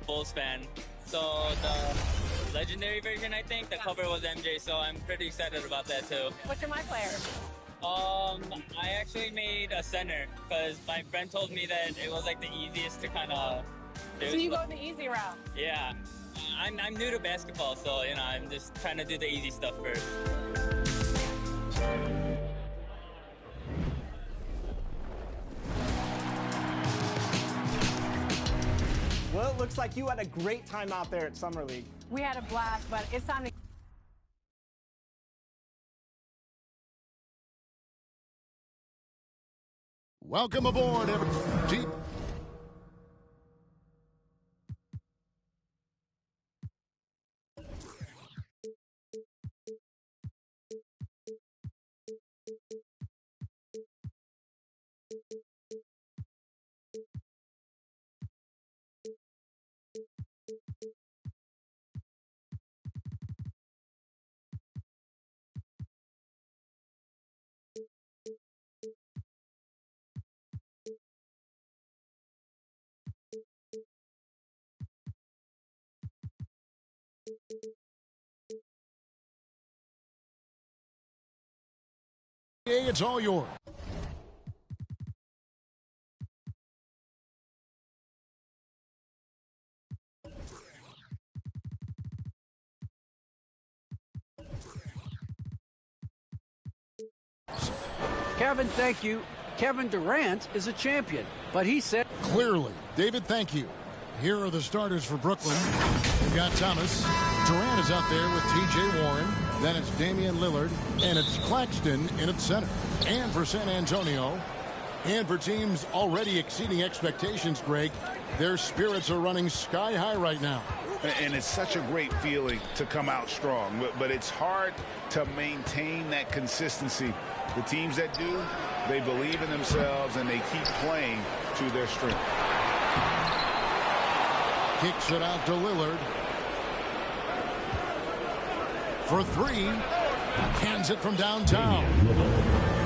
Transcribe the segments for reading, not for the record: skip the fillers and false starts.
Bulls fan. So the legendary version, I think, the cover was MJ, so I'm pretty excited about that too. What's your my player? I actually made a center because my friend told me that it was like the easiest to kind of do. So you go the easy route? Yeah. I'm new to basketball, so you know I'm just trying to do the easy stuff first. Well, it looks like you had a great time out there at Summer League. We had a blast, but it's time to... Welcome aboard, everybody. It's all yours. Kevin, thank you. Kevin Durant is a champion, but he said... Clearly. David, thank you. Here are the starters for Brooklyn. We've got Thomas. Durant is out there with T.J. Warren. Then it's Damian Lillard. And it's Claxton in at center. And for San Antonio, and for teams already exceeding expectations, Greg, their spirits are running sky high right now. And it's such a great feeling to come out strong, but it's hard to maintain that consistency. The teams that do, they believe in themselves and they keep playing to their strength. Kicks it out to Lillard. For three. Cans it from downtown.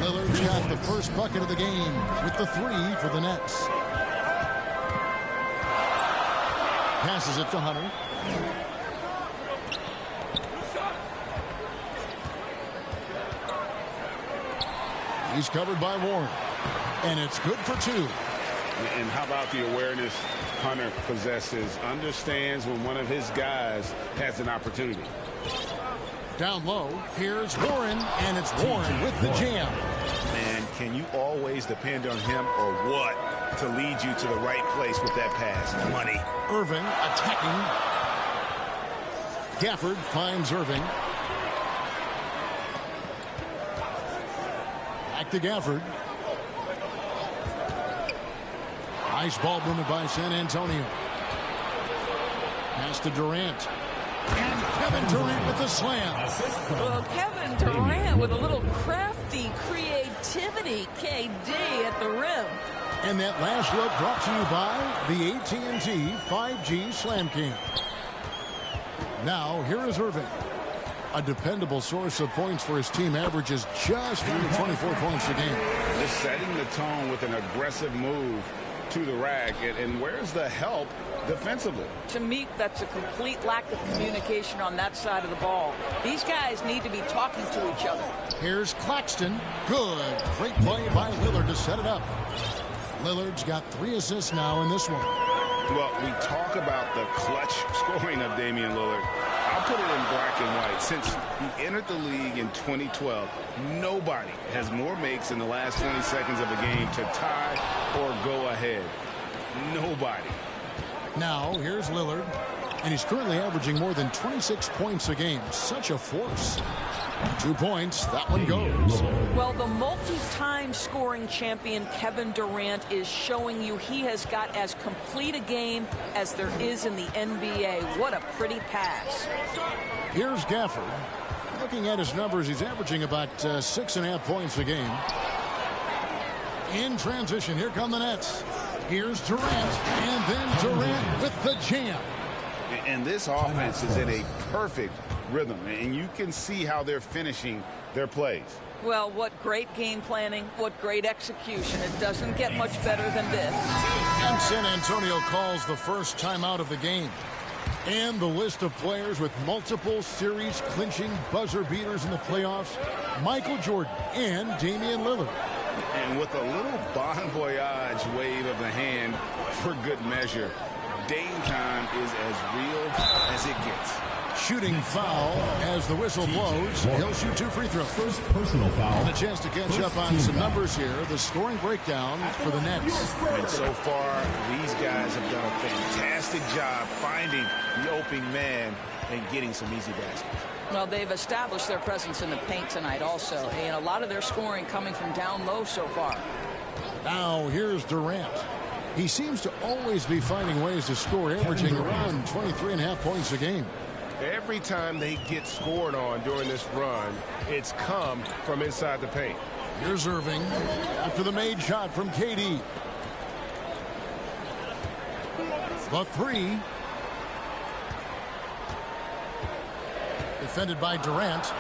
Lillard's got the first bucket of the game with the three for the Nets. Passes it to Hunter. He's covered by Warren. And it's good for two. And how about the awareness Hunter possesses? Understands when one of his guys has an opportunity. Down low, here's Warren, and it's Warren with the jam. And can you always depend on him or what to lead you to the right place with that pass? Money. Irving attacking. Gafford finds Irving. Back to Gafford. Nice ball movement by San Antonio. Pass to Durant. And Kevin Durant with the slam. Well, Kevin Durant with a little crafty creativity, KD at the rim. And that last look brought to you by the AT&T 5G Slam King. Now, here is Irving. A dependable source of points for his team, averages just under 24 points a game. Just setting the tone with an aggressive move to the rack. And where's the help defensively? To me, that's a complete lack of communication on that side of the ball. These guys need to be talking to each other. Here's Claxton. Good. Great play by Lillard to set it up. Lillard's got 3 assists now in this one. Well, we talk about the clutch scoring of Damian Lillard. I'll put it in black and white. Since he entered the league in 2012, nobody has more makes in the last 20 seconds of a game to tie or go ahead. Nobody. Now, here's Lillard, and he's currently averaging more than 26 points a game. Such a force. 2 points. That one goes. Well, the multi-time scoring champion Kevin Durant is showing you he has got as complete a game as there is in the NBA. What a pretty pass. Here's Gafford. Looking at his numbers, he's averaging about 6.5 points a game. In transition, here come the Nets. Here's Durant, and then Durant with the jam. And this offense is in a perfect rhythm, and you can see how they're finishing their plays. Well, what great game planning, what great execution. It doesn't get much better than this. And San Antonio calls the first timeout of the game. And the list of players with multiple series-clinching buzzer beaters in the playoffs, Michael Jordan and Damian Lillard. And with a little bon voyage wave of the hand for good measure, Dame time is as real as it gets. Shooting foul as the whistle blows. He'll shoot 2 free throws. First personal foul. And a chance to catch up on some numbers here. The scoring breakdown for the Nets. And so far, these guys have done a fantastic job finding the open man and getting some easy baskets. Well, they've established their presence in the paint tonight also, and a lot of their scoring coming from down low so far. Now here's Durant. He seems to always be finding ways to score, averaging around 23.5 points a game. Every time they get scored on during this run, it's come from inside the paint. Here's Irving after the made shot from KD. The 3. Defended by Durant.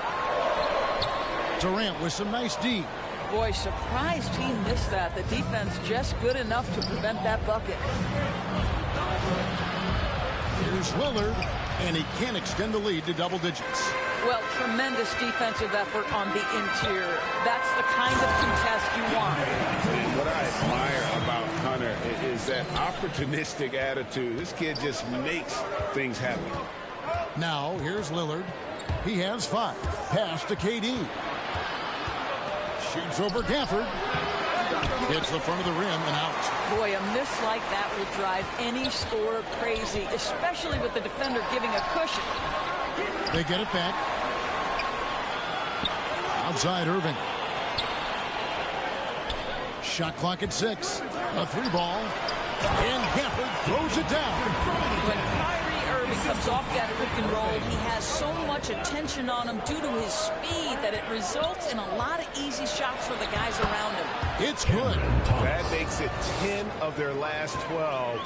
Durant with some nice D. Boy, surprised he missed that. The defense just good enough to prevent that bucket. Here's Lillard, and he can't extend the lead to double digits. Well, tremendous defensive effort on the interior. That's the kind of contest you want. And what I admire about Hunter is that opportunistic attitude. This kid just makes things happen. Now, here's Lillard. He has 5. Pass to KD. Shoots over Gafford. Hits the front of the rim and out. Boy, a miss like that will drive any scorer crazy, especially with the defender giving a cushion. They get it back. Outside Irving. Shot clock at 6. A 3 ball. And Gafford throws it down. When Kyrie Irving comes off that pick and roll, he has so much attention on him due to his speed that it results in a lot of easy shots for the guys around him. It's good. That makes it 10 of their last 12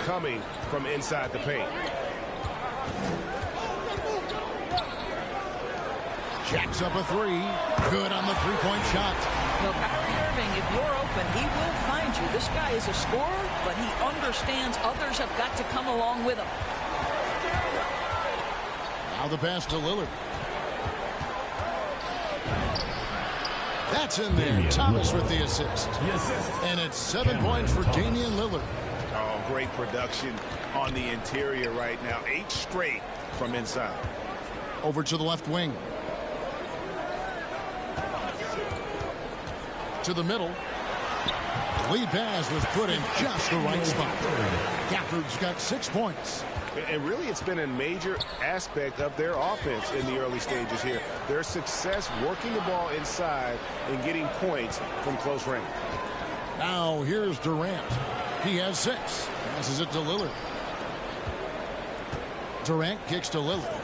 coming from inside the paint. Jacks up a 3. Good on the 3-point shot. Well, Kyrie Irving, if you're open, he will find you. This guy is a scorer, but he understands others have got to come along with him. Now the pass to Lillard. That's in there. Thomas with the assist. And it's 7 points for Damian Lillard. Oh, great production on the interior right now. 8 straight from inside. Over to the left wing. To the middle. Lead pass was put in just the right spot. Gafford's got 6 points. And really, it's been a major aspect of their offense in the early stages here. Their success working the ball inside and getting points from close range. Now here's Durant. He has 6. Passes it to Lillard. Durant kicks to Lillard.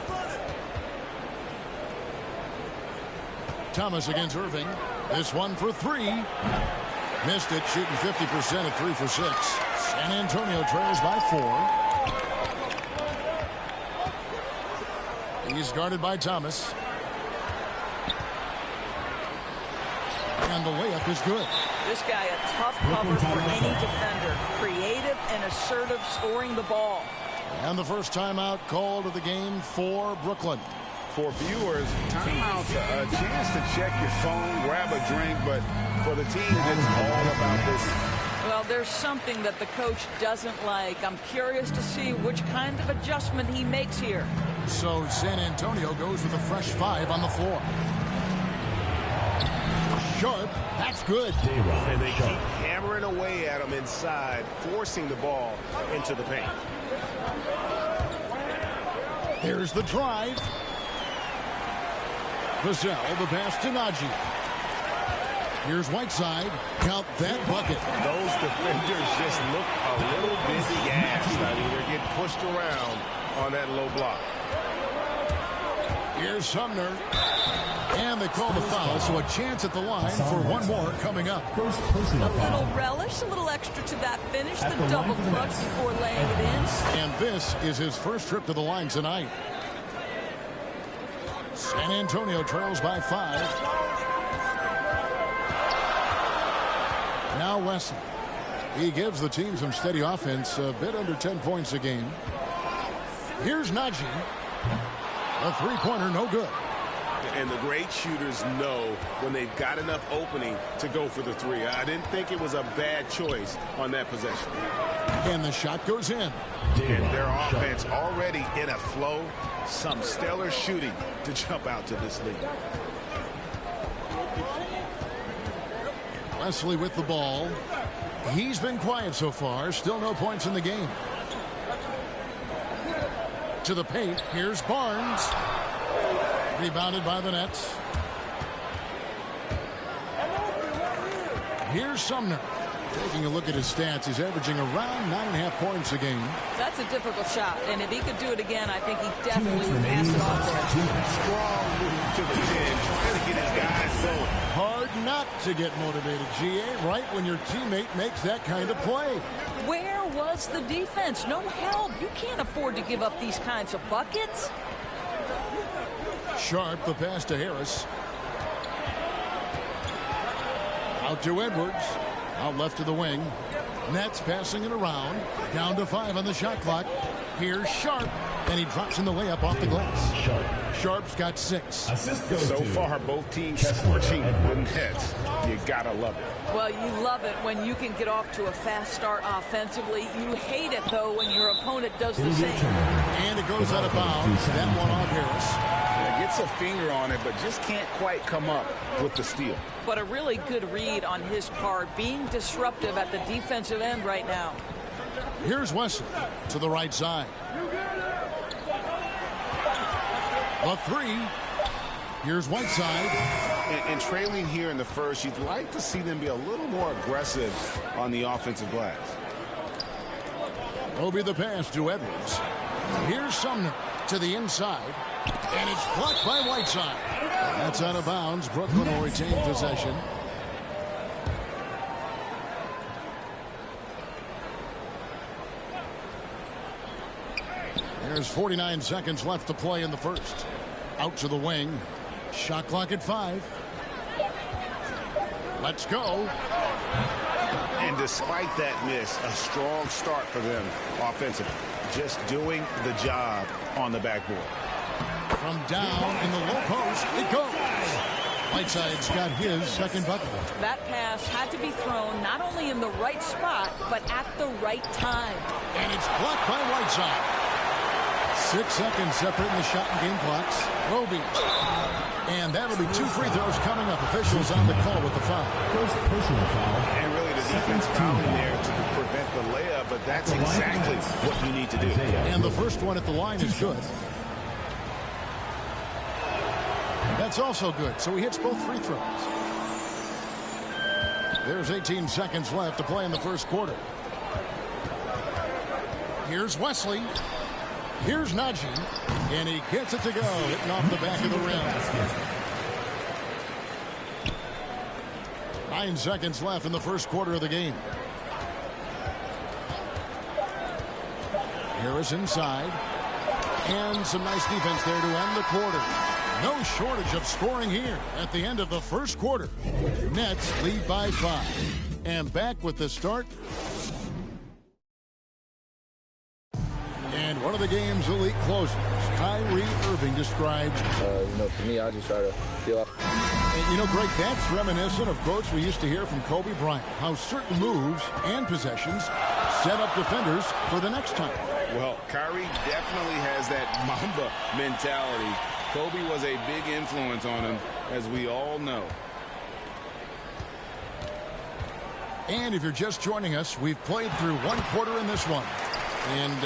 Thomas against Irving. This one for 3. Missed it, shooting 50% at 3 for 6. San Antonio trails by 4. He's guarded by Thomas. And the layup is good. This guy a tough cover for any defender. Creative and assertive scoring the ball. And the first timeout called of the game for Brooklyn. For viewers, timeout's a chance to check your phone, grab a drink, but for the team, it's all about this. Well, there's something that the coach doesn't like. I'm curious to see which kind of adjustment he makes here. So San Antonio goes with a fresh 5 on the floor. Sharp, that's good. And they keep hammering away at him inside, forcing the ball into the paint. Here's the drive. Vassell, the pass to Najee. Here's Whiteside. Count that bucket. Those defenders just look a little busy gassed. I mean, they're getting pushed around on that low block. Here's Sumner. And they call the foul, so a chance at the line for one more coming up. A little relish, a little extra to that finish, the double clutch before laying it in. And this is his first trip to the line tonight. San Antonio trails by 5. Now Wesley. He gives the team some steady offense, a bit under 10 points a game. Here's Najee. A three-pointer, no good. And the great shooters know when they've got enough opening to go for the three. I didn't think it was a bad choice on that possession. And the shot goes in. And their offense already in a flow. Some stellar shooting to jump out to this lead. Wesley with the ball. He's been quiet so far. Still no points in the game. To the paint. Here's Barnes. Rebounded by the Nets. Here's Sumner. Taking a look at his stats, he's averaging around 9.5 points a game. That's a difficult shot, and if he could do it again, I think he definitely would pass it off there. Strong move to the 10, trying to get his guys going. Hard not to get motivated, GA, right when your teammate makes that kind of play. Where was the defense? No help. You can't afford to give up these kinds of buckets. Sharp, the pass to Harris. Out to Edwards. Out left to the wing. Nets passing it around. Down to 5 on the shot clock. Here's Sharp. And he drops in the layup off the glass. Sharp's got 6. So far, both teams scorching the Nets. You gotta love it. Well, you love it when you can get off to a fast start offensively. You hate it, though, when your opponent does the same. And it goes out of bounds. That one off Harris. Gets a finger on it, but just can't quite come up with the steal. But a really good read on his part, being disruptive at the defensive end right now. Here's Wesley to the right side. A 3. Here's Whiteside. And trailing here in the first, you'd like to see them be a little more aggressive on the offensive glass. Will be the pass to Edwards. Here's Sumner to the inside. And it's blocked by Whiteside. That's out of bounds. Brooklyn will retain possession. There's 49 seconds left to play in the first. Out to the wing. Shot clock at 5. Let's go. And despite that miss, a strong start for them offensively. Just doing the job on the backboard. From down in the low post, it goes. Whiteside's got his second bucket. That pass had to be thrown not only in the right spot, but at the right time. And it's blocked by Whiteside. 6 seconds separating the shot and game clocks. Roby. And that'll be 2 free throws coming up. Officials on the call with the foul. First personal foul. And really the defense fouling there to prevent the layup, but that's exactly what you need to do. And the first one at the line is good. That's also good, so he hits both free throws. There's 18 seconds left to play in the first quarter. Here's Wesley. Here's Najee. And he gets it to go, hitting off the back of the rim. 9 seconds left in the first quarter of the game. Harris inside. And some nice defense there to end the quarter. No shortage of scoring here at the end of the first quarter. Nets lead by 5. And back with the start. And one of the game's elite closers, Kyrie Irving, describes. For me, I just try to feel up. And Greg, that's reminiscent of quotes we used to hear from Kobe Bryant. How certain moves and possessions set up defenders for the next time. Well, Kyrie definitely has that Mamba mentality. Kobe was a big influence on him, as we all know. And if you're just joining us, we've played through one quarter in this one. And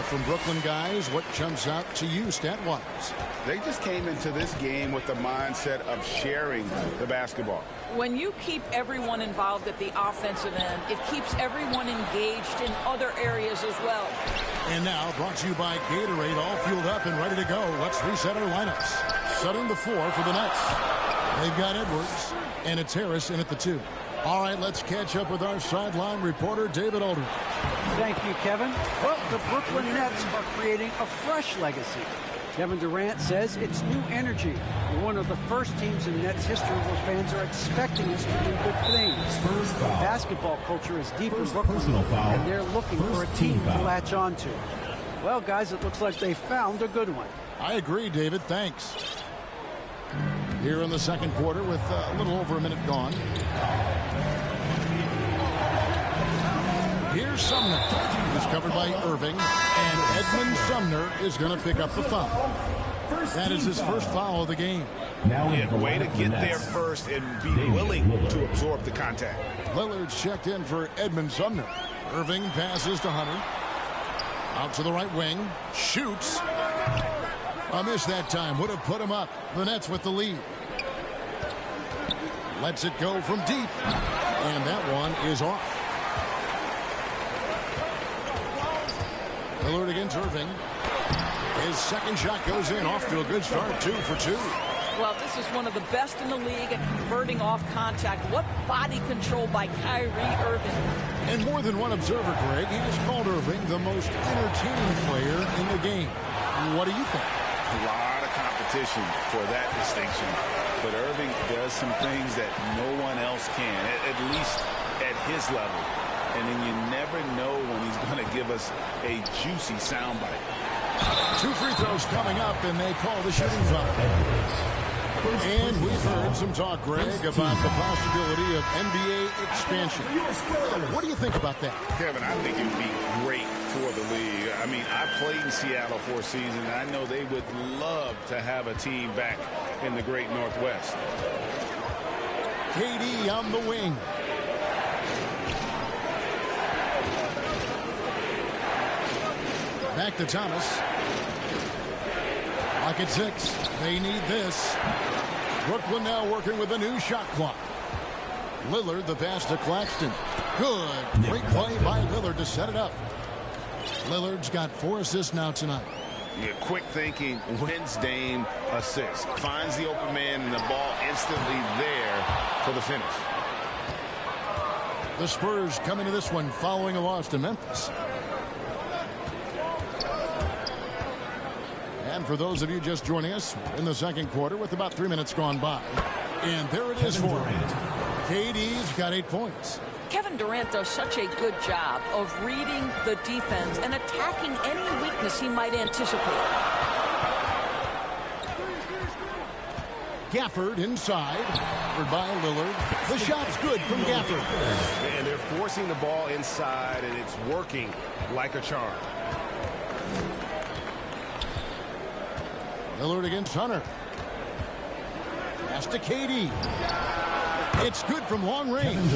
from Brooklyn guys, what jumps out to you stat-wise? They just came into this game with the mindset of sharing the basketball. When you keep everyone involved at the offensive end, it keeps everyone engaged in other areas as well. And now, brought to you by Gatorade, all fueled up and ready to go. Let's reset our lineups. Setting the 4 for the Nets. They've got Edwards, and it's Harris in at the 2. All right, let's catch up with our sideline reporter, David Aldridge. Thank you, Kevin. Well, the Brooklyn Nets are creating a fresh legacy. Kevin Durant says it's new energy. We're one of the first teams in Nets history where fans are expecting us to do good things. Basketball culture is deep in Brooklyn, and they're looking for a team to latch on to. Well, guys, it looks like they found a good one. I agree, David. Thanks. Here in the second quarter with a little over a minute gone. Here's Sumner. He's covered by Irving, and Edmund Sumner is going to pick up the foul. That is his first foul of the game. Yeah, way to get there first and be willing to absorb the contact. Lillard's checked in for Edmund Sumner. Irving passes to Hunter. Out to the right wing. Shoots. A miss that time. Would have put him up. The Nets with the lead. Lets it go from deep. And that one is off. Lillard against Irving. His second shot goes in. Off to a good start. 2 for 2. Well, this is one of the best in the league at converting off contact. What body control by Kyrie Irving. And more than one observer, Greg, he has called Irving the most entertaining player in the game. What do you think? A lot of competition for that distinction. But Irving does some things that no one else can, at least at his level. And then you never know when he's going to give us a juicy soundbite. 2 free throws coming up, and they call the shooting foul. And we've heard some talk, Greg, about the possibility of NBA expansion. What do you think about that? Kevin, I think it would be great for the league. I mean, I played in Seattle for a season, and I know they would love to have a team back in the great Northwest. KD on the wing. Back to Thomas. Lock at 6. They need this. Brooklyn now working with a new shot clock. Lillard, the pass to Claxton. Good. Great play by Lillard to set it up. Lillard's got 4 assists now tonight. Yeah, quick thinking, wins Dame assist. Finds the open man and the ball instantly there for the finish. The Spurs come into this one following a loss to Memphis. And for those of you just joining us, in the second quarter with about 3 minutes gone by. And there it is for him. KD's got 8 points. Kevin Durant does such a good job of reading the defense and attacking any weakness he might anticipate. Gafford inside. Covered by Lillard. The shot's good from Gafford. And they're forcing the ball inside, and it's working like a charm. Lillard against Hunter. Pass to KD. It's good from long range.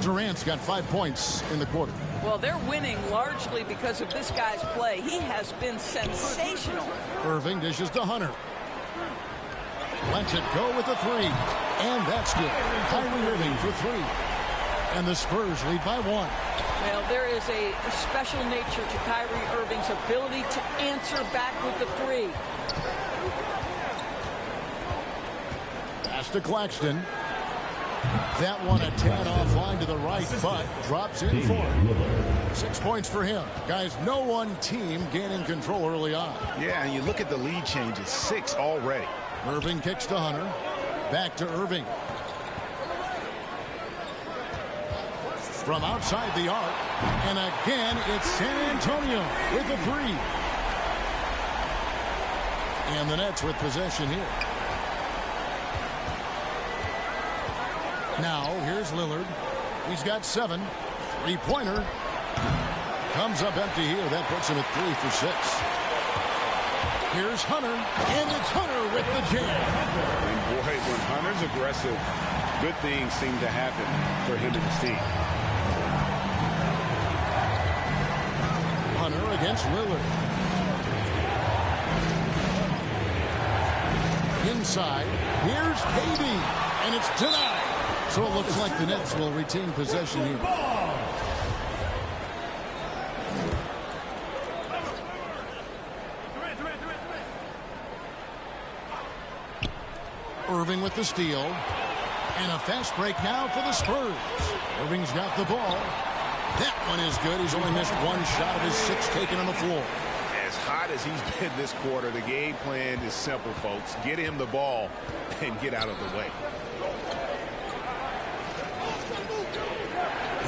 Durant's got 5 points in the quarter. Well, they're winning largely because of this guy's play. He has been sensational. Irving dishes to Hunter. Lets it go with a 3. And that's good. Kyrie Irving for 3. And the Spurs lead by 1. Well, there is a special nature to Kyrie Irving's ability to answer back with the 3. Pass to Claxton. That one a tad offline to the right, but drops in for him. 6 points for him. Guys, no one team gaining control early on. Yeah, and you look at the lead changes. 6 already. Irving kicks to Hunter. Back to Irving. From outside the arc. And again, it's San Antonio with the 3. And the Nets with possession here. Now, here's Lillard. He's got 7. 3-pointer. Comes up empty here. That puts him at 3 for 6. Here's Hunter. And it's Hunter with the jam. And boy, when Hunter's aggressive, good things seem to happen for him and his team. Hunter against Lillard. Inside. Here's KD. And it's denied. So it looks like the Nets will retain possession here. Irving with the steal. And a fast break now for the Spurs. Irving's got the ball. That one is good. He's only missed 1 shot of his 6 taken on the floor. As as hot as he's been this quarter, the game plan is simple, folks. Get him the ball and get out of the way.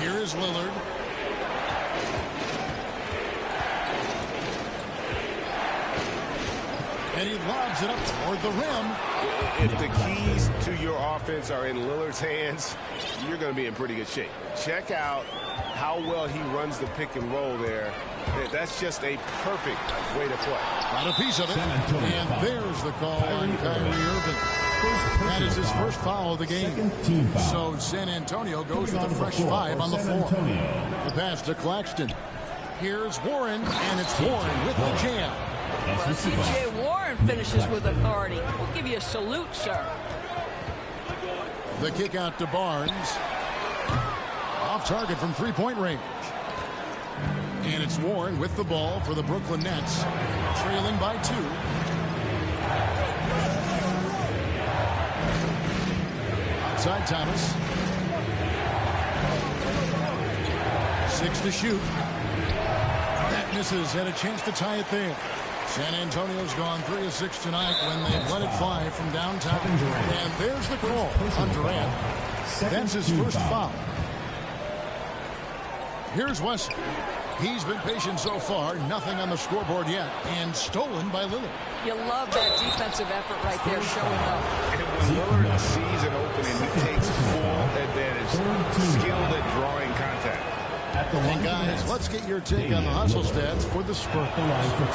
Here is Lillard. And he lobs it up toward the rim. If the keys to your offense are in Lillard's hands, you're going to be in pretty good shape. Check out how well he runs the pick and roll there. That's just a perfect way to play. Got a piece of it. And there's the call on Kyrie Irving. That is his first foul of the game. So San Antonio goes with a fresh 5 on the floor. The pass to Claxton. Here's Warren, and it's Warren with the jam. Well, T.J. Warren finishes with authority. We'll give you a salute, sir. The kick out to Barnes. Off target from three-point range. And it's Warren with the ball for the Brooklyn Nets, trailing by 2. Outside Thomas. 6 to shoot. That misses. Had a chance to tie it there. San Antonio's gone 3 of 6 tonight when they let it fly from downtown. And there's the call on Durant. That's his first foul. Here's Wesley. He's been patient so far. Nothing on the scoreboard yet. And stolen by Lillard. You love that defensive effort right there showing up. And when Lillard sees an opening, he takes full advantage. Skilled at drawing contact. And guys, let's get your take on the hustle stats for the Spurs.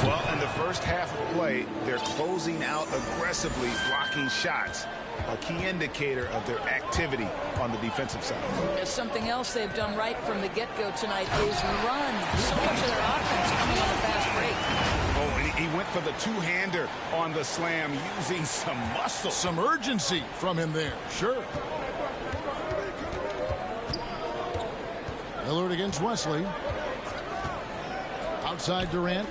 Well, in the first half of play, they're closing out aggressively, blocking shots. A key indicator of their activity on the defensive side. There's something else they've done right from the get-go tonight is run. So much of their offense coming on a fast break. Oh, and he went for the two-hander on the slam using some muscle. Some urgency from him there, sure. Lillard against Wesley. Outside Durant.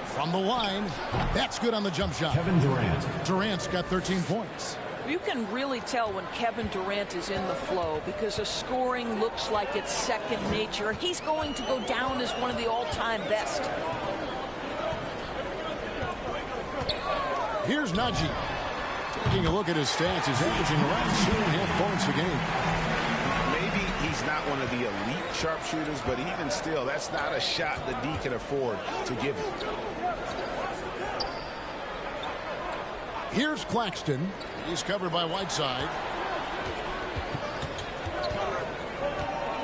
From the line. That's good on the jump shot. Kevin Durant. Durant's got 13 points. You can really tell when Kevin Durant is in the flow because the scoring looks like it's second nature. He's going to go down as one of the all-time best. Here's Najee. Taking a look at his stats, he's averaging around 2.5 points a game. He's not one of the elite sharpshooters, but even still, that's not a shot that D can afford to give him. Here's Claxton. He's covered by Whiteside.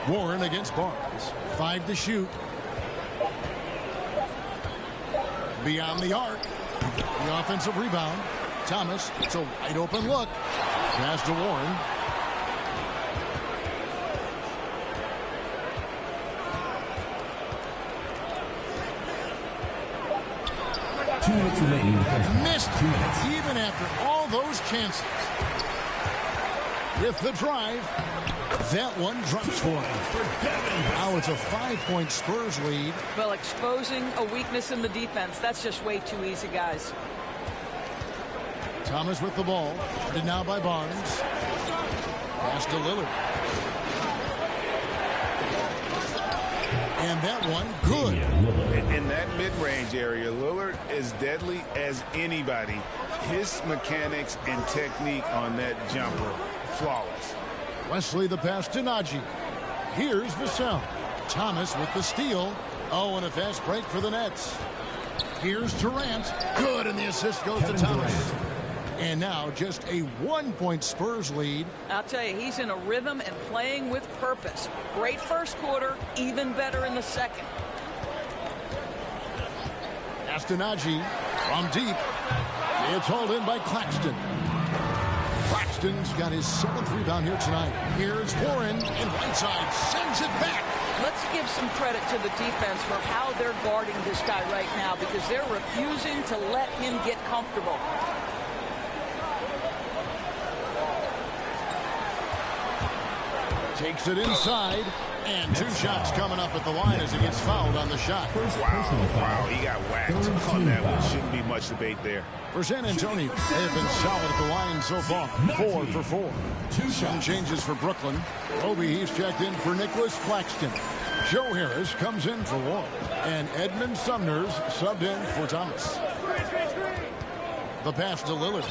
Warren against Barnes. 5 to shoot. Beyond the arc. The offensive rebound. Thomas, it's a wide open look. Pass to Warren. Missed even after all those chances. With the drive, that one drops for him. Now it's a 5-point Spurs lead. Well, exposing a weakness in the defense, that's just way too easy, guys. Thomas with the ball. Guarded now by Barnes. Pass to Lillard. And that one, good. In that mid-range area, Lillard is deadly as anybody. His mechanics and technique on that jumper, flawless. Wesley the pass to Najee. Here's Vassell. Thomas with the steal. Oh, and a fast break for the Nets. Here's Durant. Good, and the assist goes to Thomas. And now just a 1-point Spurs lead. I'll tell you, he's in a rhythm and playing with purpose. Great first quarter, even better in the second. Pass to Najee from deep. It's hauled in by Claxton. Claxton's got his 7th rebound here tonight. Here's Warren, and Whiteside sends it back. Let's give some credit to the defense for how they're guarding this guy right now because they're refusing to let him get comfortable. Takes it inside, and 2 shots coming up at the line as he gets fouled on the shot. Wow, he got whacked on that one. Shouldn't be much debate there. For San Antonio, they have been solid at the line so far. 4 for 4. Some changes for Brooklyn. Obi, he's checked in for Nicholas Claxton. Joe Harris comes in for Warren. And Edmund Sumner's subbed in for Thomas. The pass to Lillard.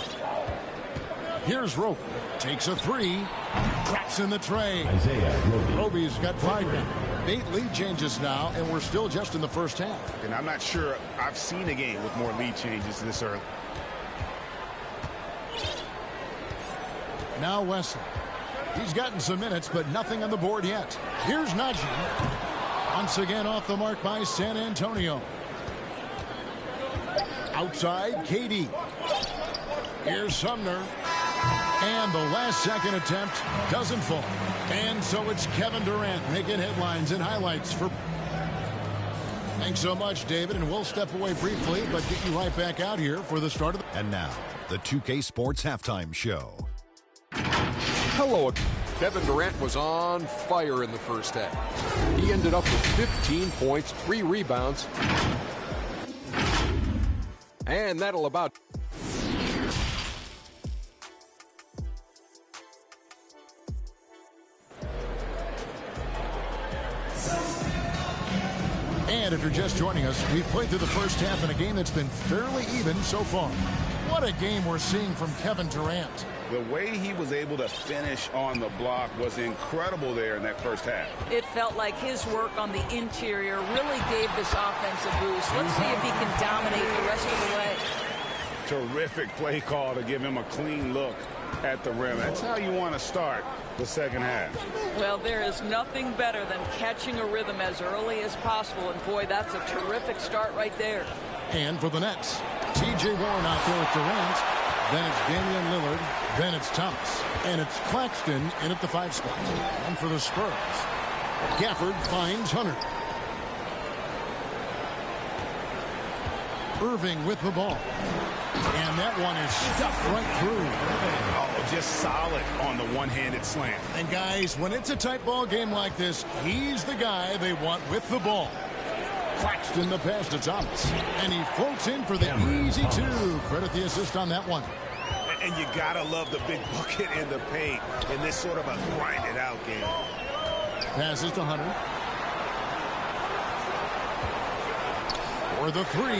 Here's Roby. Takes a three. Cracks in the tray. Roby's got 5 now. 8 lead changes now, and we're still just in the first half. And I'm not sure I've seen a game with more lead changes this early. Now Wesley. He's gotten some minutes, but nothing on the board yet. Here's Najee. Once again off the mark by San Antonio. Outside, KD. Here's Sumner. And the last second attempt doesn't fall. And so it's Kevin Durant making headlines and highlights for... Thanks so much, David, and we'll step away briefly, but get you right back out here for the start of the... And now, the 2K Sports Halftime Show. Hello. Kevin Durant was on fire in the first half. He ended up with 15 points, 3 rebounds. And that'll about... And if you're just joining us, we've played through the first half in a game that's been fairly even so far. What a game we're seeing from Kevin Durant. The way he was able to finish on the block was incredible there in that first half. It felt like his work on the interior really gave this offense a boost. Let's see if he can dominate the rest of the way. Terrific play call to give him a clean look at the rim. That's how you want to start the second half. Well, there is nothing better than catching a rhythm as early as possible. And boy, that's a terrific start right there. And for the Nets, T.J. Warren out there with Durant. Then it's Damian Lillard. Then it's Thomas. And it's Claxton in at the 5 spot. And for the Spurs, Gafford finds Hunter. Irving with the ball. And that one is stuffed right through. Oh, just solid on the one-handed slam. And guys, when it's a tight ball game like this, he's the guy they want with the ball. Claxton the pass to Thomas. And he floats in for the easy 2. Credit the assist on that one. And you gotta love the big bucket in the paint in this sort of a grinded-out game. Passes to Hunter. For the 3.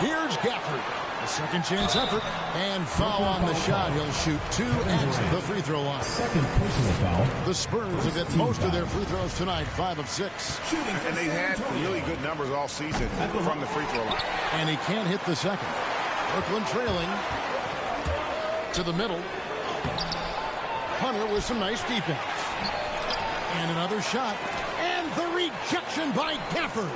Here's Gafford. A second chance effort. And foul on the shot. He'll shoot 2 at the free throw line. Second personal foul. The Spurs have hit most of their free throws tonight. 5 of 6. And they've had really good numbers all season from the free throw line. And he can't hit the second. Brooklyn trailing to the middle. Hunter with some nice defense. And another shot. And the rejection by Gafford.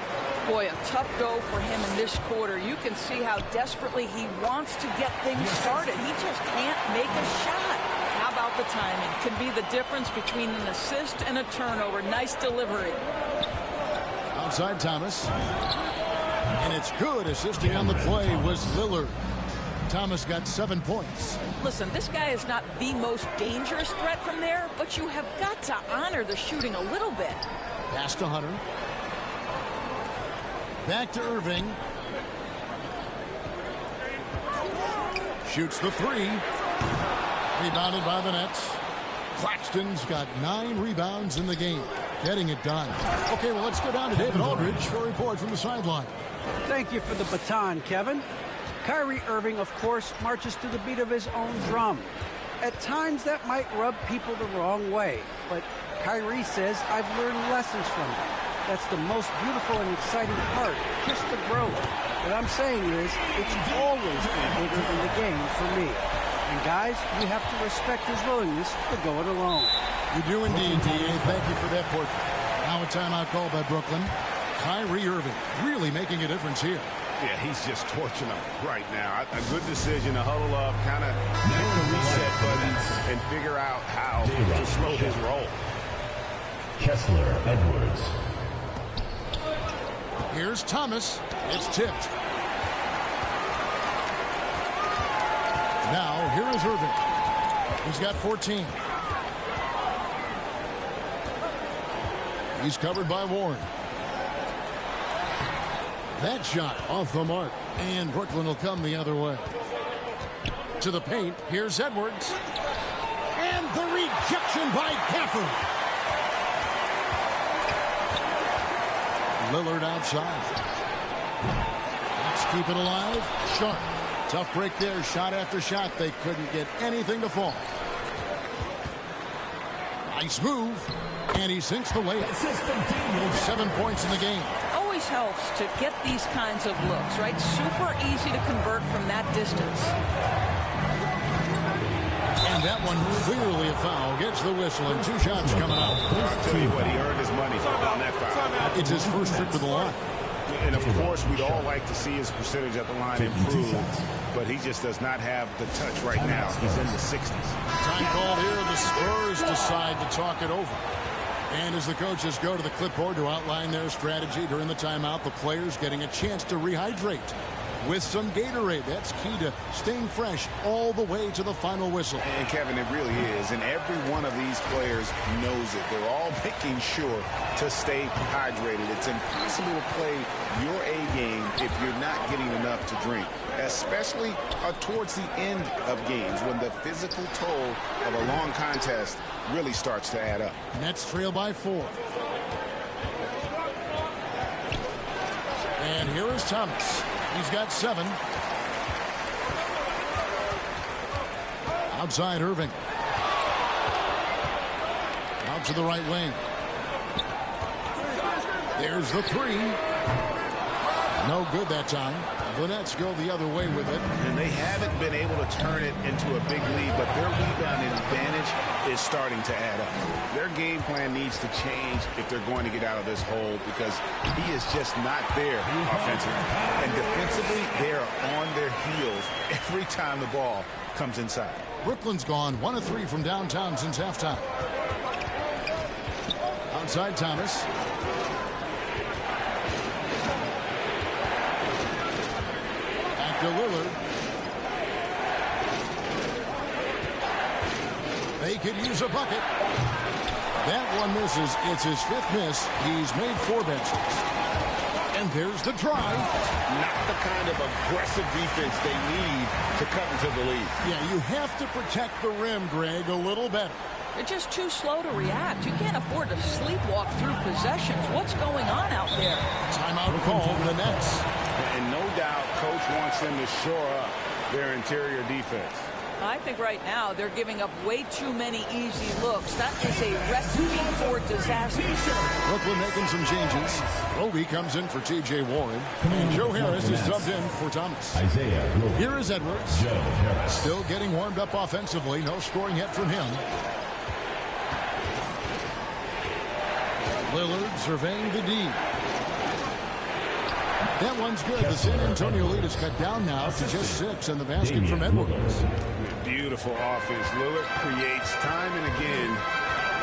Boy, a tough go for him in this quarter. You can see how desperately he wants to get things started. He just can't make a shot. How about the timing? Could be the difference between an assist and a turnover. Nice delivery. Outside Thomas. And it's good. Assisting on the play was Lillard. Thomas got 7 points. Listen, this guy is not the most dangerous threat from there, but you have got to honor the shooting a little bit. Pass to Hunter. Back to Irving. Shoots the 3. Rebounded by the Nets. Claxton's got 9 rebounds in the game. Getting it done. Okay, well, let's go down to David Aldridge for a report from the sideline. Thank you for the baton, Kevin. Kyrie Irving, of course, marches to the beat of his own drum. At times, that might rub people the wrong way. But Kyrie says, I've learned lessons from it. That's the most beautiful and exciting part, just the growth. What I'm saying is, it's always been bigger than the game for me. And guys, we have to respect his willingness to go it alone. You do indeed, D.A. Thank you for that portrait. Now a timeout call by Brooklyn. Kyrie Irving really making a difference here. Yeah, he's just torching them right now. A good decision to huddle up, kind of hit the reset button, and figure out how to slow his roll. Kessler Edwards. Here's Thomas. It's tipped. Now, here is Irving. He's got 14. He's covered by Warren. That shot off the mark. And Brooklyn will come the other way. To the paint. Here's Edwards. And the rejection by Gafford. Lillard outside. Let's keep it alive. Sharp. Tough break there. Shot after shot. They couldn't get anything to fall. Nice move. And he sinks the layup. 7 points in the game. Always helps to get these kinds of looks, right? Super easy to convert from that distance. And that one clearly a foul. Gets the whistle and 2 shots coming up. I'll tell you what, he earned his money on that foul. It's his first trip to the line. And, of course, we'd all like to see his percentage at the line improve, but he just does not have the touch right now. He's in the 60s. Time called here. The Spurs decide to talk it over. And as the coaches go to the clipboard to outline their strategy during the timeout, the players getting a chance to rehydrate with some Gatorade. That's key to staying fresh all the way to the final whistle. And, Kevin, it really is. And every one of these players knows it. They're all making sure to stay hydrated. It's impossible to play your A game if you're not getting enough to drink, especially towards the end of games when the physical toll of a long contest really starts to add up. Nets trail by 4. And here is Thomas. He's got 7. Outside Irving. Out to the right wing. There's the 3. No good that time. The Nets go the other way with it. And they haven't been able to turn it into a big lead, but their rebounding advantage is starting to add up. Their game plan needs to change if they're going to get out of this hole, because he is just not there offensively. And defensively, they are on their heels every time the ball comes inside. Brooklyn's gone 1 of 3 from downtown since halftime. Outside Thomas. Back to Lillard. They could use a bucket. That one misses. It's his 5th miss. He's made 4 baskets. And there's the drive. Not the kind of aggressive defense they need to cut into the lead. Yeah, you have to protect the rim, Greg, a little better. They're just too slow to react. You can't afford to sleepwalk through possessions. What's going on out there? Timeout called the Nets. And no doubt, Coach wants them to shore up their interior defense. I think right now they're giving up way too many easy looks. That is a recipe for disaster. Brooklyn making some changes. Roby comes in for T.J. Warren. And Joe Harris is subbed in for Thomas. Here is Edwards. Still getting warmed up offensively. No scoring yet from him. Lillard surveying the D. That one's good. The San Antonio lead is cut down now to just 6, and the basket from Edwards. Beautiful offense. Lillard creates time and again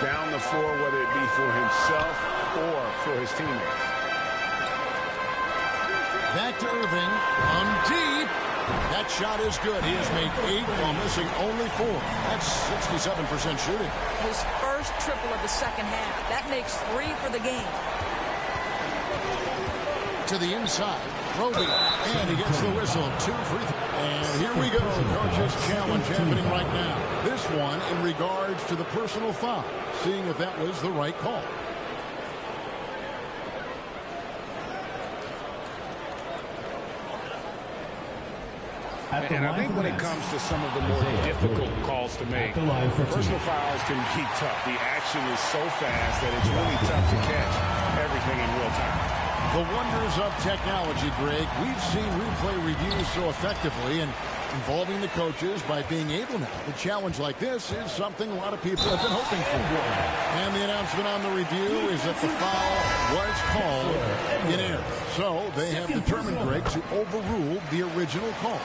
down the floor, whether it be for himself or for his teammates. Back to Irving. On deep. That shot is good. He has made 8 while missing only 4. That's 67% shooting. His first triple of the second half. That makes 3 for the game. To the inside. Roby. And he gets the whistle. 2 free throws. And here we go. Coach's challenge happening right now. This one in regards to the personal foul. Seeing if that was the right call. And I think when it comes to some of the more difficult calls to make, personal fouls can be tough. The action is so fast that it's really tough to catch everything in real time. The wonders of technology, Greg. We've seen replay reviews so effectively, and involving the coaches by being able now to challenge like this is something a lot of people have been hoping for. And the announcement on the review is that the foul was called in error. So they have determined, Greg, to overrule the original call.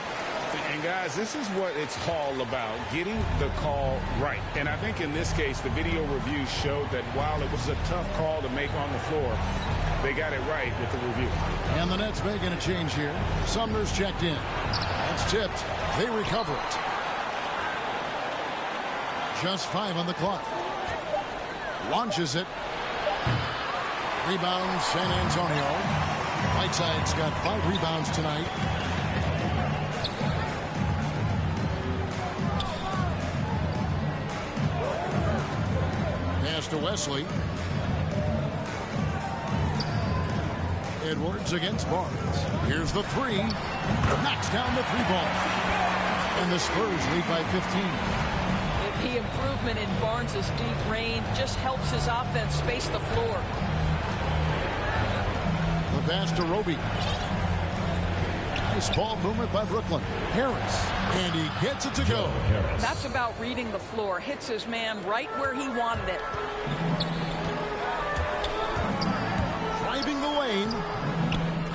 And, guys, this is what it's all about, getting the call right. And I think in this case, the video review showed that while it was a tough call to make on the floor, they got it right with the review. And the Nets making a change here. Sumner's checked in. That's tipped. They recover it. Just 5 on the clock. Launches it. Rebound, San Antonio. Whiteside's got 5 rebounds tonight. Pass to Wesley. Edwards against Barnes. Here's the three. Knocks down the three ball. And the Spurs lead by 15. The improvement in Barnes' deep range just helps his offense space the floor. The pass to Roby. Nice ball movement by Brooklyn. Harris. And he gets it to go. That's about reading the floor. Hits his man right where he wanted it. Driving the lane.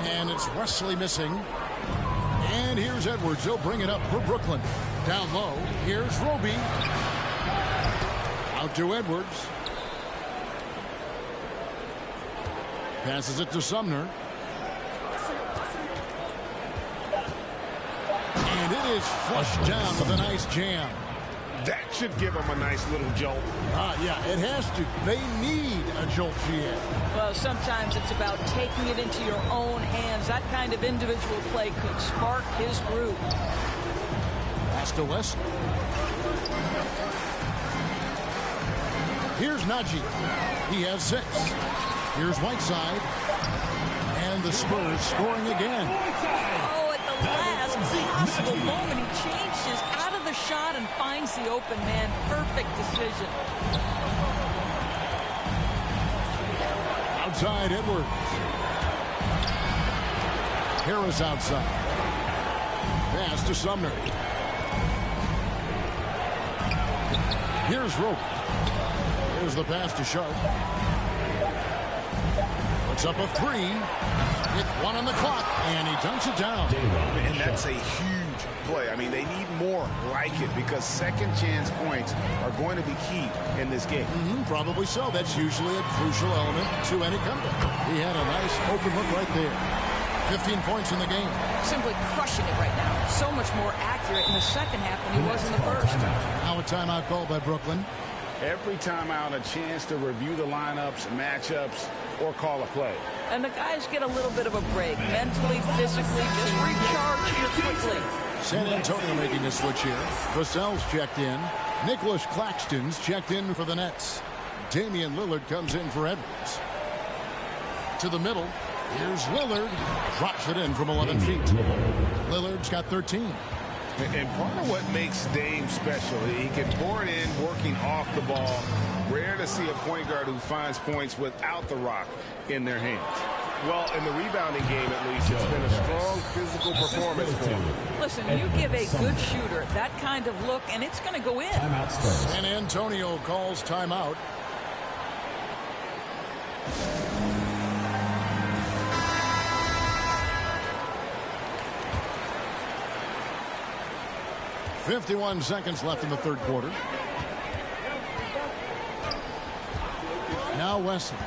And it's Wesley missing. And here's Edwards. He'll bring it up for Brooklyn. Down low. Here's Roby. Out to Edwards. Passes it to Sumner. And it is flushed down with a nice jam. That should give them a nice little jolt. Yeah, it has to. They need a jolt, GM. Well, sometimes it's about taking it into your own hands. That kind of individual play could spark his groove. Pass to Wesley. Here's Najee. He has 6. Here's Whiteside. And the Spurs scoring again. Oh, at the last possible moment, he changes out of the shot and finds the open man. Perfect decision. Outside, Edwards. Harris outside. Pass to Sumner. Here's Rope. Here's the pass to Sharp. Puts up a 3. With 1 on the clock, and he dunks it down. And that's a huge play. I mean, they need more like it because second chance points are going to be key in this game. Probably so. That's usually a crucial element to any comeback. He had a nice open look right there. 15 points in the game. Simply crushing it right now. So much more accurate in the second half than he was in the first. Now a timeout called by Brooklyn. Every timeout, a chance to review the lineups, matchups, or call a play. And the guys get a little bit of a break. Mentally, physically, just recharge here quickly. San Antonio making a switch here. Vassell's checked in. Nicholas Claxton's checked in for the Nets. Damian Lillard comes in for Edwards. To the middle. Here's Lillard. Drops it in from 11 feet. Lillard's got 13. And part of what makes Dame special, he can pour it in working off the ball. Rare to see a point guard who finds points without the rock in their hands. Well, in the rebounding game, at least, it's been a strong physical performance for him. Listen, you give a good shooter that kind of look, and it's going to go in. San Antonio calls timeout. .51 seconds left in the third quarter. Now Wesley.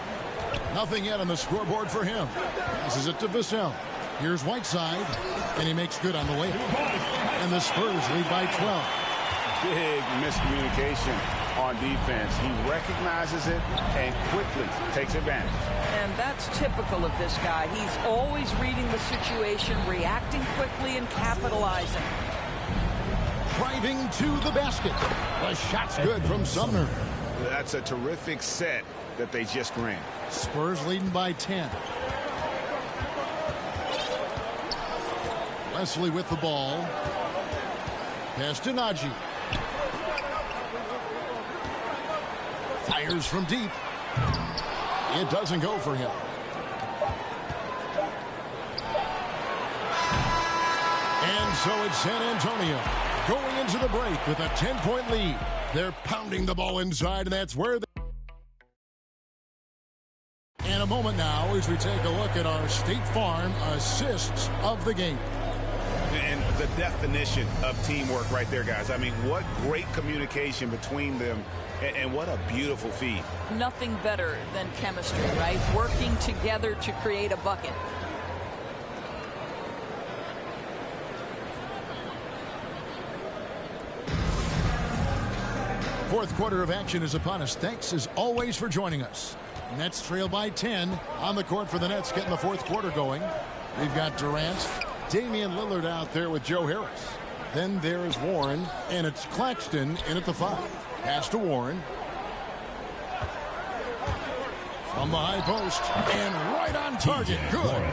Nothing yet on the scoreboard for him. Passes it to Vassell. Here's Whiteside, and he makes good on the layup. And the Spurs lead by 12. Big miscommunication on defense. He recognizes it and quickly takes advantage. And that's typical of this guy. He's always reading the situation, reacting quickly, and capitalizing. Driving to the basket. The shot's good from Sumner. That's a terrific set that they just ran. Spurs leading by 10. Wesley with the ball. Pass to Najee. Fires from deep. It doesn't go for him. And so it's San Antonio going into the break with a 10-point lead. They're pounding the ball inside, and that's where they... In a moment now as we take a look at our State Farm assists of the game. And the definition of teamwork right there, guys. I mean, what great communication between them, and what a beautiful feed. Nothing better than chemistry, right? Working together to create a bucket. Fourth quarter of action is upon us. Thanks as always for joining us. Nets trail by 10 on the court for the Nets, getting the fourth quarter going. We've got Durant, Damian Lillard out there with Joe Harris. Then there's Warren, and it's Claxton in at the 5. Pass to Warren. From the high post and right on target. Good.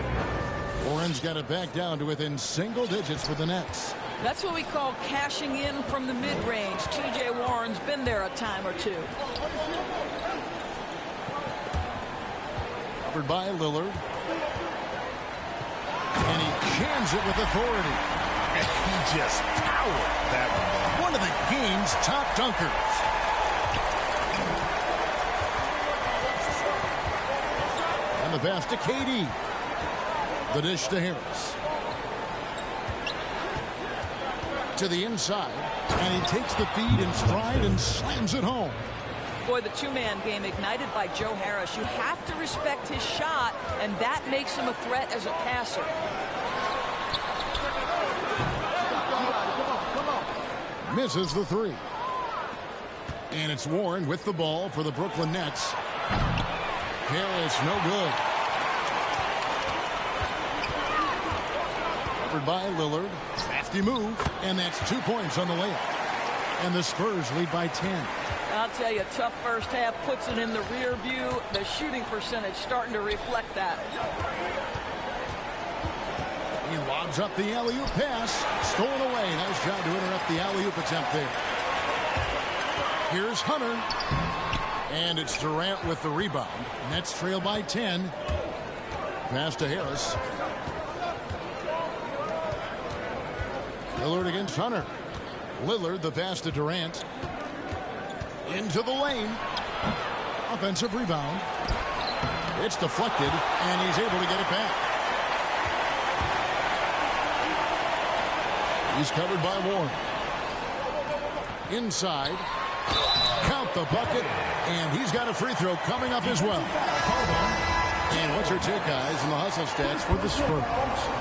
Warren's got it back down to within single digits for the Nets. That's what we call cashing in from the mid-range. T.J. Warren's been there a time or two. Covered by Lillard. And he jams it with authority. And he just powered that one. One of the game's top dunkers. And the pass to KD. The dish to Harris. To the inside. And he takes the feed in stride and slams it home. Boy, the two-man game ignited by Joe Harris. You have to respect his shot, and that makes him a threat as a passer. Misses the three. And it's Warren with the ball for the Brooklyn Nets. Harris, no good. Covered by Lillard. Crafty move. And that's 2 points on the layup. And the Spurs lead by 10. I'll tell you, tough first half puts it in the rear view. The shooting percentage starting to reflect that. He lobs up the alley-oop pass. Stolen away. Nice job to interrupt the alley-oop attempt there. Here's Hunter. And it's Durant with the rebound. Nets trail by 10. Pass to Harris. Lillard against Hunter. Lillard, the pass to Durant. Into the lane. Offensive rebound. It's deflected, and he's able to get it back. He's covered by Warren. Inside. Count the bucket, and he's got a free throw coming up as well. And what's your take, guys, in the hustle stats for the Spurs?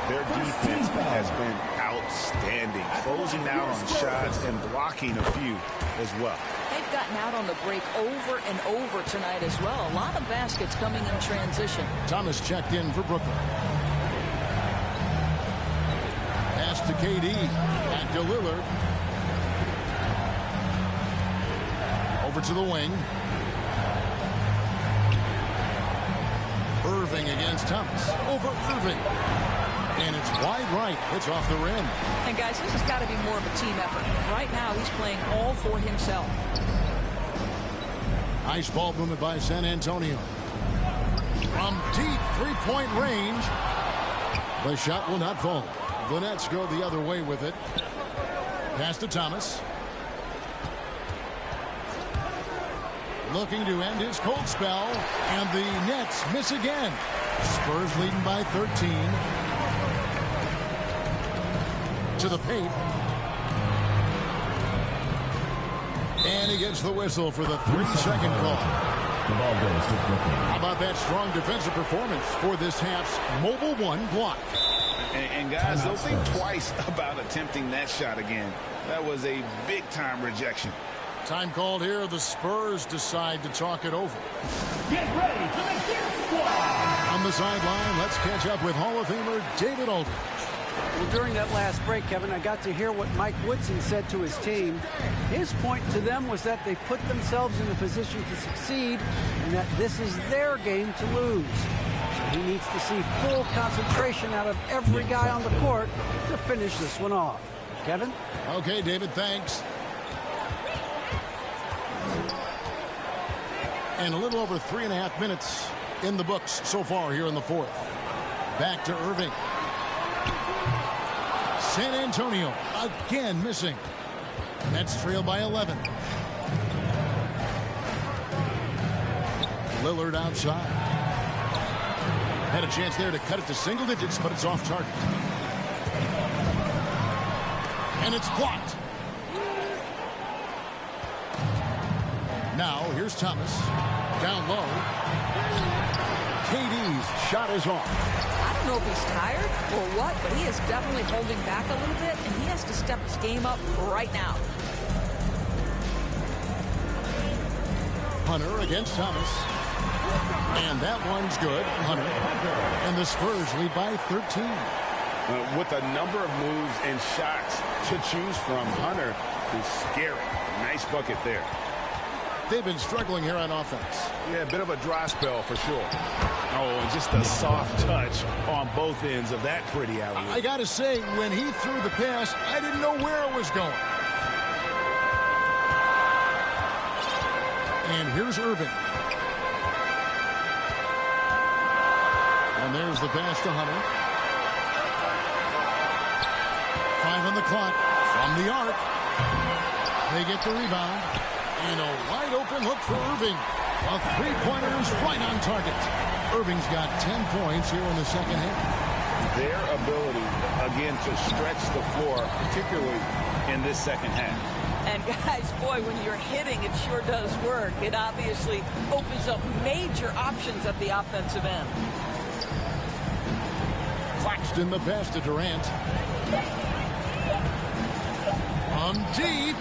Their defense has been outstanding, closing out on shots and blocking a few as well. They've gotten out on the break over and over tonight as well. A lot of baskets coming in transition. Thomas checked in for Brooklyn. Pass to KD. Back to Lillard. Over to the wing. Irving against Thomas. Over Irving. And it's wide right. It's off the rim. And guys, this has got to be more of a team effort. Right now, he's playing all for himself. Nice ball movement by San Antonio. From deep three-point range. The shot will not fall. The Nets go the other way with it. Pass to Thomas. Looking to end his cold spell. And the Nets miss again. Spurs leading by 13. To the paint. And he gets the whistle for the 3-second call. The ball goes to Brooklyn. How about that strong defensive performance for this half's Mobile One block? And guys, don't think twice about attempting that shot again. That was a big-time rejection. Time called here. The Spurs decide to talk it over. Get ready for the Gear Squad. On the sideline, let's catch up with Hall of Famer David Aldridge. Well, during that last break, Kevin, I got to hear what Mike Woodson said to his team. His point to them was that they put themselves in a position to succeed and that this is their game to lose. So he needs to see full concentration out of every guy on the court to finish this one off. Kevin? Okay, David, thanks. And a little over 3.5 minutes in the books so far here in the fourth. Back to Irving. San Antonio again missing. Nets trail by 11. Lillard outside. Had a chance there to cut it to single digits, but it's off target. And it's blocked. Now here's Thomas. Down low. KD's shot is off. I don't know if he's tired or what, but he is definitely holding back a little bit, and he has to step his game up right now. Hunter against Thomas. And that one's good. Hunter. And the Spurs lead by 13. With a number of moves and shots to choose from, Hunter is scary. Nice bucket there. they've been struggling here on offense. Yeah, a bit of a dry spell for sure. Oh, and just a soft touch on both ends of that pretty alley. I got to say, when he threw the pass, I didn't know where it was going. And here's Irving. And there's the pass to Hunter. 5 on the clock from the arc. They get the rebound. And a wide open look for Irving. A three-pointer is right on target. Irving's got 10 points here in the second half. Their ability, again, to stretch the floor, particularly in this second half. And guys, boy, when you're hitting, it sure does work. It obviously opens up major options at the offensive end. Claxton the pass to Durant. From deep.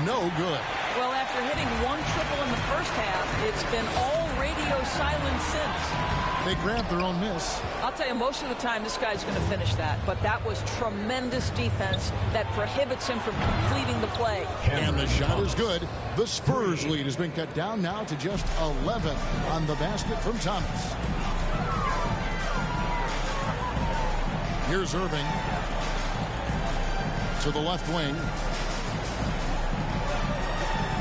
No good. Well, after hitting one triple in the first half, it's been all radio silence since. They grabbed their own miss. I'll tell you, most of the time, this guy's going to finish that. But that was tremendous defense that prohibits him from completing the play. And the shot is good. The Spurs lead has been cut down now to just 11 on the basket from Thomas. Here's Irving to the left wing.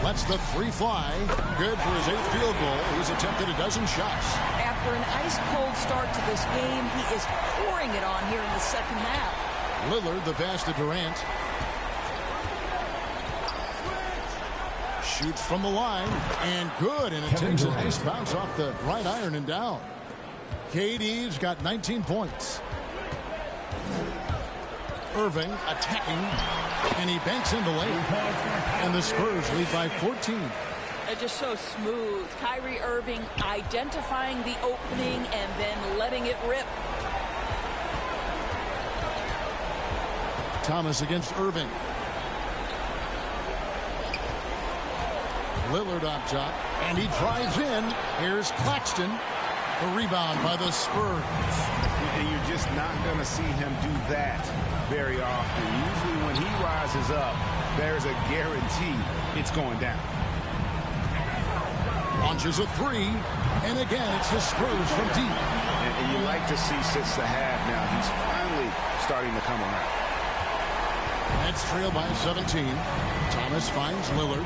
Lets the three fly. Good for his 8th field goal. He's attempted a dozen shots. After an ice-cold start to this game, he is pouring it on here in the second half. Lillard, the pass to Durant. Shoots from the line. And good. And it takes a nice bounce off the right iron and down. KD's got 19 points. Irving attacking, and he banks in the lane. And the Spurs lead by 14. They're just so smooth. Kyrie Irving identifying the opening and then letting it rip. Thomas against Irving. Lillard up top, and he drives in. Here's Claxton. A rebound by the Spurs. And you're just not going to see him do that very often. Usually when he rises up, there's a guarantee it's going down. Launches a three, and again it's the Spurs from deep. And you like to see since the half now, he's finally starting to come around. Nets trail by 17. Thomas finds Lillard.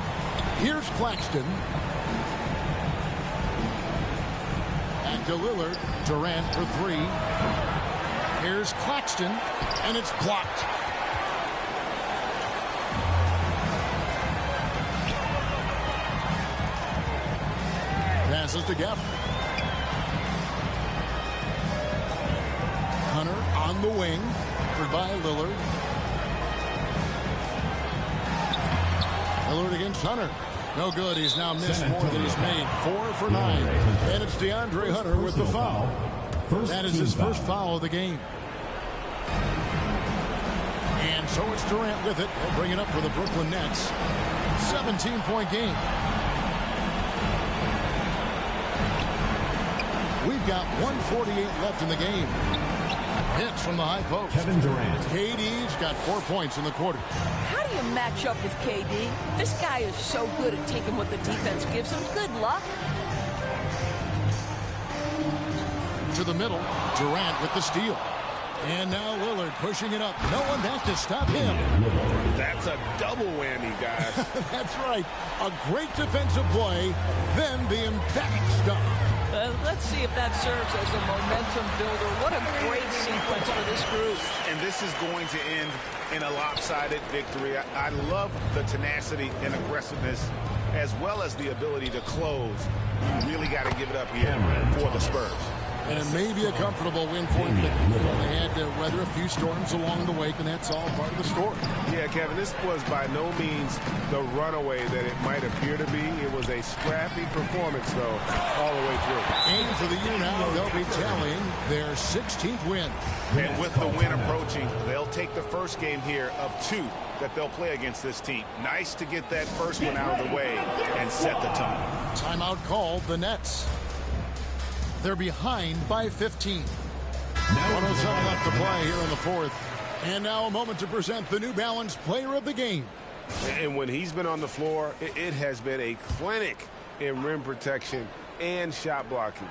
Here's Claxton. Back to Lillard. Durant for three. Here's Claxton, and it's blocked. Passes to Gafford. Hunter on the wing. Covered by Lillard. Lillard against Hunter. No good. He's now missed more than he's made. 4 for 9. And it's DeAndre Hunter with the foul. That is his first foul of the game. And so it's Durant with it. He'll bring it up for the Brooklyn Nets. 17-point game. We've got 1:48 left in the game. Hits from the high post. Kevin Durant. KD's got 4 points in the quarter. How do you match up with KD? This guy is so good at taking what the defense gives him. Good luck. To the middle. Durant with the steal. And now Lillard pushing it up. No one back to stop him. That's a double whammy, guys. That's right. A great defensive play, then the emphatic stop. Let's see if that serves as a momentum builder. What a great sequence for this group. And this is going to end in a lopsided victory. I love the tenacity and aggressiveness as well as the ability to close. You really got to give it up here for the Spurs. And it may be a comfortable win for them, but they had to weather a few storms along the way, and that's all part of the story. Yeah, Kevin, this was by no means the runaway that it might appear to be. It was a scrappy performance, though, all the way through. And for the year now, they'll be tallying their 16th win. And with the win approaching, they'll take the first game here of 2 that they'll play against this team. Nice to get that first one out of the way and set the tone. Timeout called the Nets. They're behind by 15. 107 left to play here in the fourth. And now a moment to present the New Balance Player of the Game. And when he's been on the floor, it has been a clinic in rim protection and shot blocking.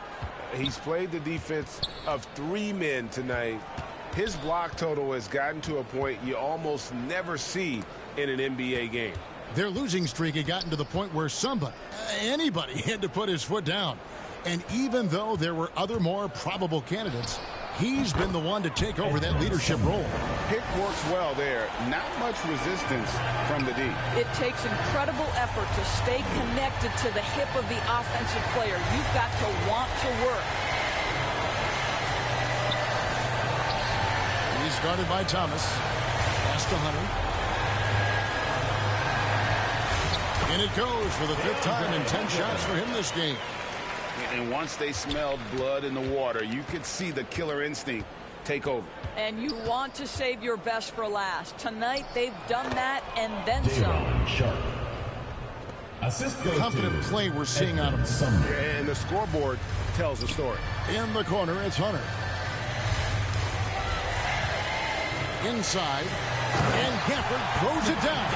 He's played the defense of 3 men tonight. His block total has gotten to a point you almost never see in an NBA game. Their losing streak had gotten to the point where anybody had to put his foot down. And even though there were other more probable candidates, he's been the one to take over that leadership role. Pick works well there. Not much resistance from the D. It takes incredible effort to stay connected to the hip of the offensive player. You've got to want to work. He's guarded by Thomas. Pass to Hunter. And it goes for the 5th time in 10 shots for him this game. And once they smelled blood in the water, you could see the killer instinct take over. And you want to save your best for last. Tonight, they've done that and then some. Confident play we're seeing out of him. And the scoreboard tells the story. In the corner, it's Hunter. Inside. And Gafford throws it down.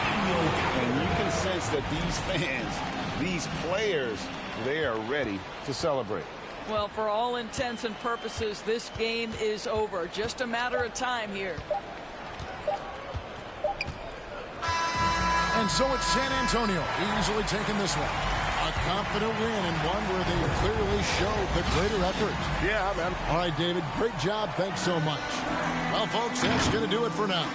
And you can sense that these fans, these players, they are ready to celebrate. Well, for all intents and purposes, this game is over. Just a matter of time here. And so it's San Antonio easily taking this one. A confident win and one where they clearly showed the greater effort. Yeah, man. All right, David, great job. Thanks so much. Well, folks, that's going to do it for now.